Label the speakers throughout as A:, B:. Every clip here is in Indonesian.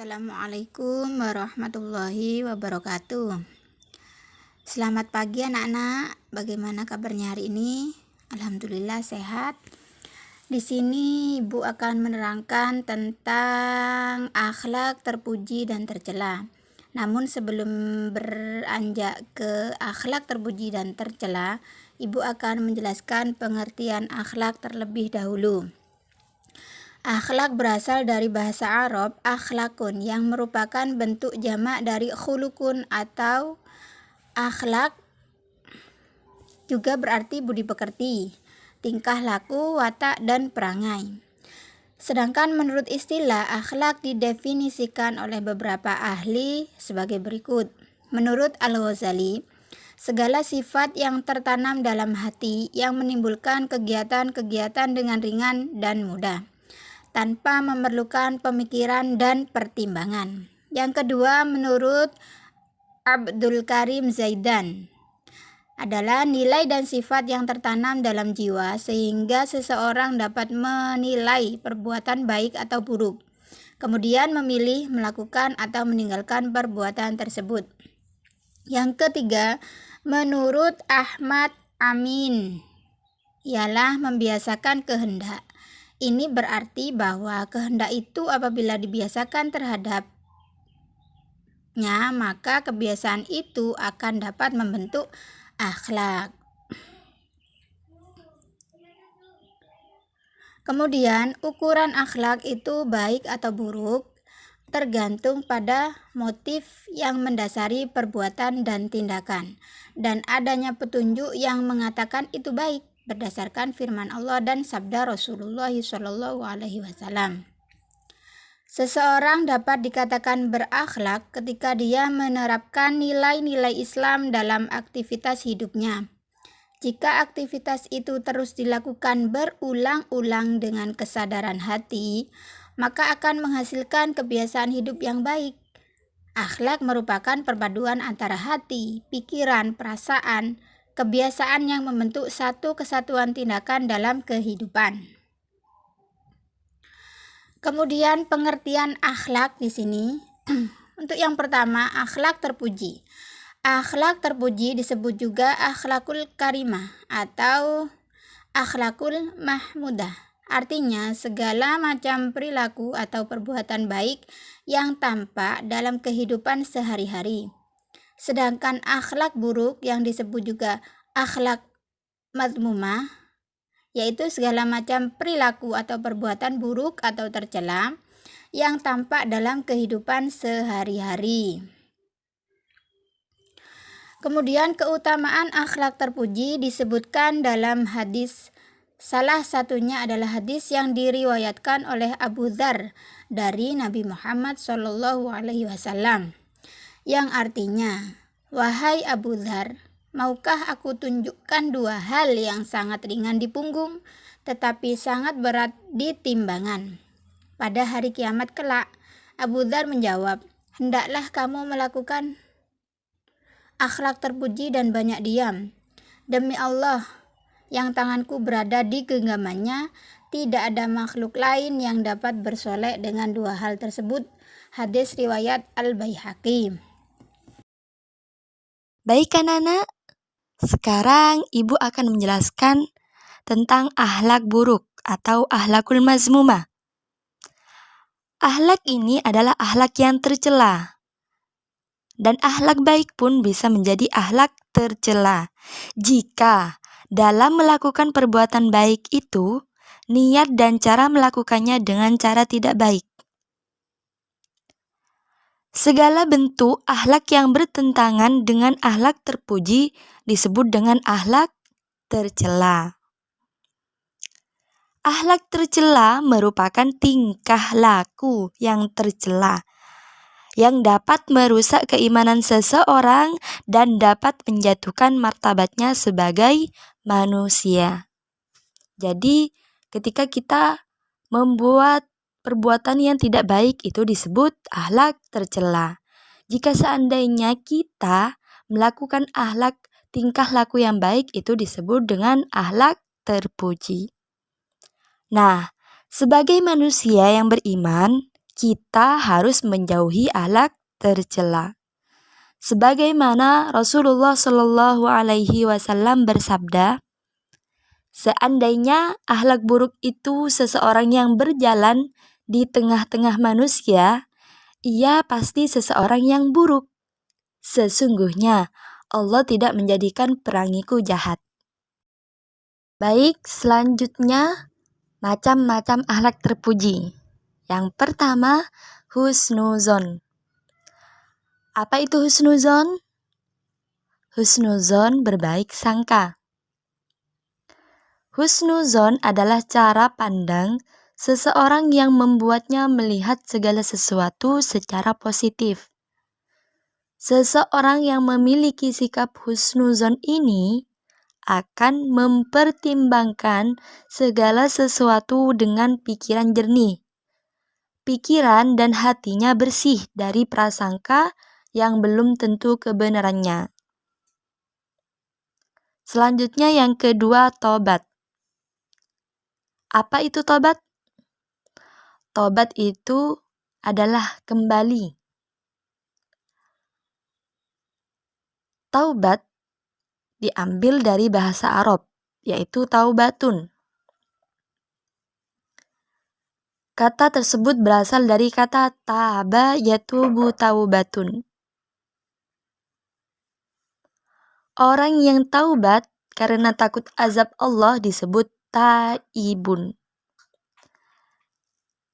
A: Assalamualaikum warahmatullahi wabarakatuh. Selamat pagi anak-anak. Bagaimana kabarnya hari ini? Alhamdulillah sehat. Di sini Ibu akan menerangkan tentang akhlak terpuji dan tercela. Namun sebelum beranjak ke akhlak terpuji dan tercela, Ibu akan menjelaskan pengertian akhlak terlebih dahulu. Akhlak berasal dari bahasa Arab akhlakun yang merupakan bentuk jamak dari khulukun atau akhlak, juga berarti budi pekerti, tingkah laku, watak, dan perangai. Sedangkan menurut istilah akhlak didefinisikan oleh beberapa ahli sebagai berikut. Menurut Al-Ghazali, segala sifat yang tertanam dalam hati yang menimbulkan kegiatan-kegiatan dengan ringan dan mudah, tanpa memerlukan pemikiran dan pertimbangan. Yang kedua, menurut Abdul Karim Zaidan, adalah nilai dan sifat yang tertanam dalam jiwa sehingga seseorang dapat menilai perbuatan baik atau buruk, kemudian memilih melakukan atau meninggalkan perbuatan tersebut. Yang ketiga, menurut Ahmad Amin, ialah membiasakan kehendak. Ini berarti bahwa kehendak itu apabila dibiasakan terhadapnya, maka kebiasaan itu akan dapat membentuk akhlak. Kemudian, ukuran akhlak itu baik atau buruk tergantung pada motif yang mendasari perbuatan dan tindakan, dan adanya petunjuk yang mengatakan itu baik berdasarkan firman Allah dan sabda Rasulullah SAW. Seseorang dapat dikatakan berakhlak ketika dia menerapkan nilai-nilai Islam dalam aktivitas hidupnya. Jika aktivitas itu terus dilakukan berulang-ulang dengan kesadaran hati, maka akan menghasilkan kebiasaan hidup yang baik. Akhlak merupakan perpaduan antara hati, pikiran, perasaan, kebiasaan yang membentuk satu kesatuan tindakan dalam kehidupan. Kemudian pengertian akhlak di sini. Untuk yang pertama, akhlak terpuji. Akhlak terpuji disebut juga akhlakul karimah atau akhlakul mahmudah. Artinya segala macam perilaku atau perbuatan baik yang tampak dalam kehidupan sehari-hari. Sedangkan akhlak buruk yang disebut juga akhlak madmumah, yaitu segala macam perilaku atau perbuatan buruk atau tercela yang tampak dalam kehidupan sehari-hari. Kemudian keutamaan akhlak terpuji disebutkan dalam hadis. Salah satunya adalah hadis yang diriwayatkan oleh Abu Dzar dari Nabi Muhammad SAW, yang artinya, "Wahai Abu Dzar, maukah aku tunjukkan dua hal yang sangat ringan di punggung, tetapi sangat berat di timbangan? Pada hari kiamat kelak." Abu Dzar menjawab, "Hendaklah kamu melakukan akhlak terpuji dan banyak diam. Demi Allah, yang tanganku berada di genggamannya, tidak ada makhluk lain yang dapat bersolek dengan dua hal tersebut." Hadis riwayat Al-Baihaqi.
B: Baik anak-anak, sekarang Ibu akan menjelaskan tentang akhlak buruk atau akhlakul mazmumah. Akhlak ini adalah akhlak yang tercela. Dan akhlak baik pun bisa menjadi akhlak tercela jika dalam melakukan perbuatan baik itu niat dan cara melakukannya dengan cara tidak baik. Segala bentuk akhlak yang bertentangan dengan akhlak terpuji disebut dengan akhlak tercela. Akhlak tercela merupakan tingkah laku yang tercela yang dapat merusak keimanan seseorang dan dapat menjatuhkan martabatnya sebagai manusia. Jadi, ketika kita membuat perbuatan yang tidak baik itu disebut akhlak tercela. Jika seandainya kita melakukan akhlak tingkah laku yang baik itu disebut dengan akhlak terpuji. Nah, sebagai manusia yang beriman, kita harus menjauhi akhlak tercela. Sebagaimana Rasulullah Shallallahu Alaihi Wasallam bersabda, seandainya akhlak buruk itu seseorang yang berjalan di tengah-tengah manusia, ia pasti seseorang yang buruk. Sesungguhnya Allah tidak menjadikan perangiku jahat. Baik, selanjutnya macam-macam akhlak terpuji. Yang pertama, husnuzon. Apa itu husnuzon? Husnuzon berbaik sangka. Husnuzon adalah cara pandang seseorang yang membuatnya melihat segala sesuatu secara positif. Seseorang yang memiliki sikap husnuzon ini akan mempertimbangkan segala sesuatu dengan pikiran jernih. Pikiran dan hatinya bersih dari prasangka yang belum tentu kebenarannya. Selanjutnya yang kedua, tobat. Apa itu tobat? Tobat itu adalah kembali. Taubat diambil dari bahasa Arab, yaitu taubatun. Kata tersebut berasal dari kata taba yatubu taubatun. Orang yang taubat karena takut azab Allah disebut taibun.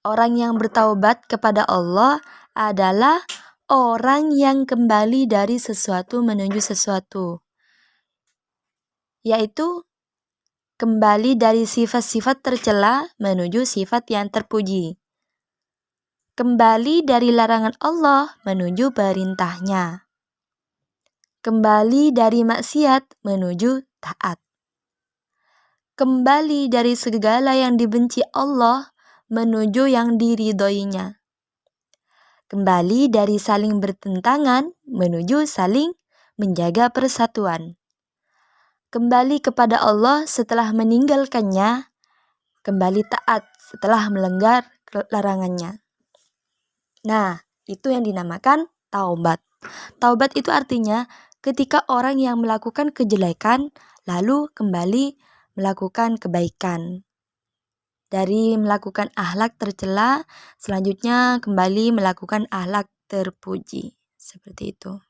B: Orang yang bertaubat kepada Allah adalah orang yang kembali dari sesuatu menuju sesuatu, yaitu kembali dari sifat-sifat tercela menuju sifat yang terpuji. Kembali dari larangan Allah menuju perintahnya. Kembali dari maksiat menuju taat. Kembali dari segala yang dibenci Allah menuju yang diridhoinya. Kembali dari saling bertentangan menuju saling menjaga persatuan. Kembali kepada Allah setelah meninggalkannya, kembali taat setelah melanggar larangannya. Nah, itu yang dinamakan taubat. Taubat itu artinya ketika orang yang melakukan kejelekan lalu kembali melakukan kebaikan. Dari melakukan akhlak tercela, selanjutnya kembali melakukan akhlak terpuji. Seperti itu.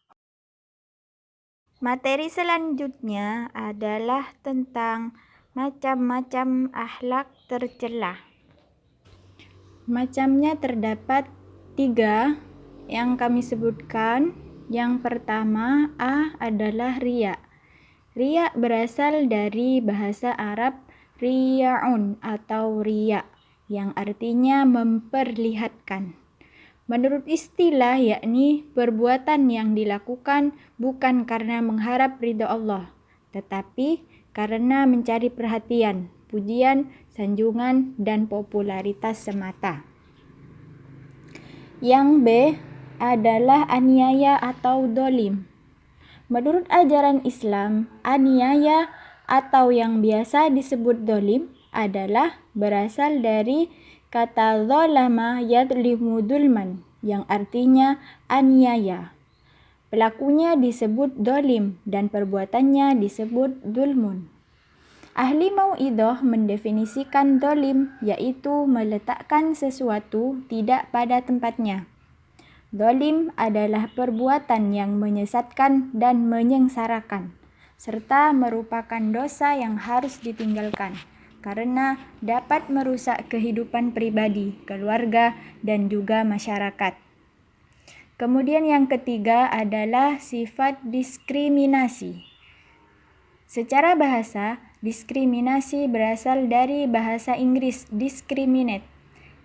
A: Materi selanjutnya adalah tentang macam-macam akhlak tercela. Macamnya terdapat 3 yang kami sebutkan. Yang pertama, A adalah riya. Riya berasal dari bahasa Arab riya'un atau riya, yang artinya memperlihatkan. Menurut istilah, yakni perbuatan yang dilakukan bukan karena mengharap ridha Allah, tetapi karena mencari perhatian, pujian, sanjungan, dan popularitas semata. Yang B adalah aniaya atau dolim. Menurut ajaran Islam, aniaya atau yang biasa disebut dolim adalah berasal dari kata zalama yadlimu dulman, yang artinya aniaya. Pelakunya disebut dolim dan perbuatannya disebut dulmun. Ahli Mau'idhah mendefinisikan dolim, yaitu meletakkan sesuatu tidak pada tempatnya. Dolim adalah perbuatan yang menyesatkan dan menyengsarakan, serta merupakan dosa yang harus ditinggalkan, karena dapat merusak kehidupan pribadi, keluarga, dan juga masyarakat. Kemudian yang ketiga adalah sifat diskriminasi. Secara bahasa, diskriminasi berasal dari bahasa Inggris discriminate,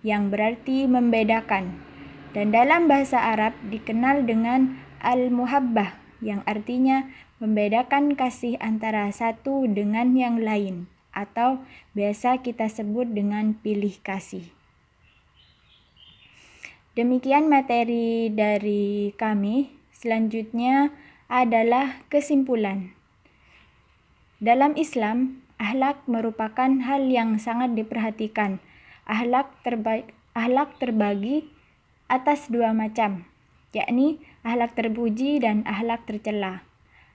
A: yang berarti membedakan. Dan dalam bahasa Arab dikenal dengan al-muhabbah, yang artinya membedakan kasih antara satu dengan yang lain, atau biasa kita sebut dengan pilih kasih. Demikian materi dari kami. Selanjutnya adalah kesimpulan. Dalam Islam, akhlak merupakan hal yang sangat diperhatikan. Akhlak terbagi atas dua macam, yakni akhlak terpuji dan akhlak tercela.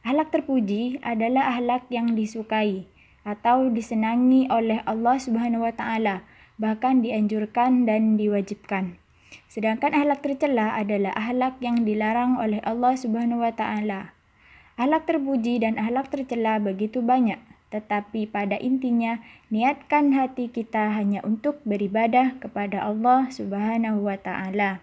A: Akhlak terpuji adalah akhlak yang disukai atau disenangi oleh Allah Subhanahu wa taala, bahkan dianjurkan dan diwajibkan. Sedangkan akhlak tercela adalah akhlak yang dilarang oleh Allah Subhanahu wa taala. Akhlak terpuji dan akhlak tercela begitu banyak, tetapi pada intinya niatkan hati kita hanya untuk beribadah kepada Allah Subhanahu wa taala.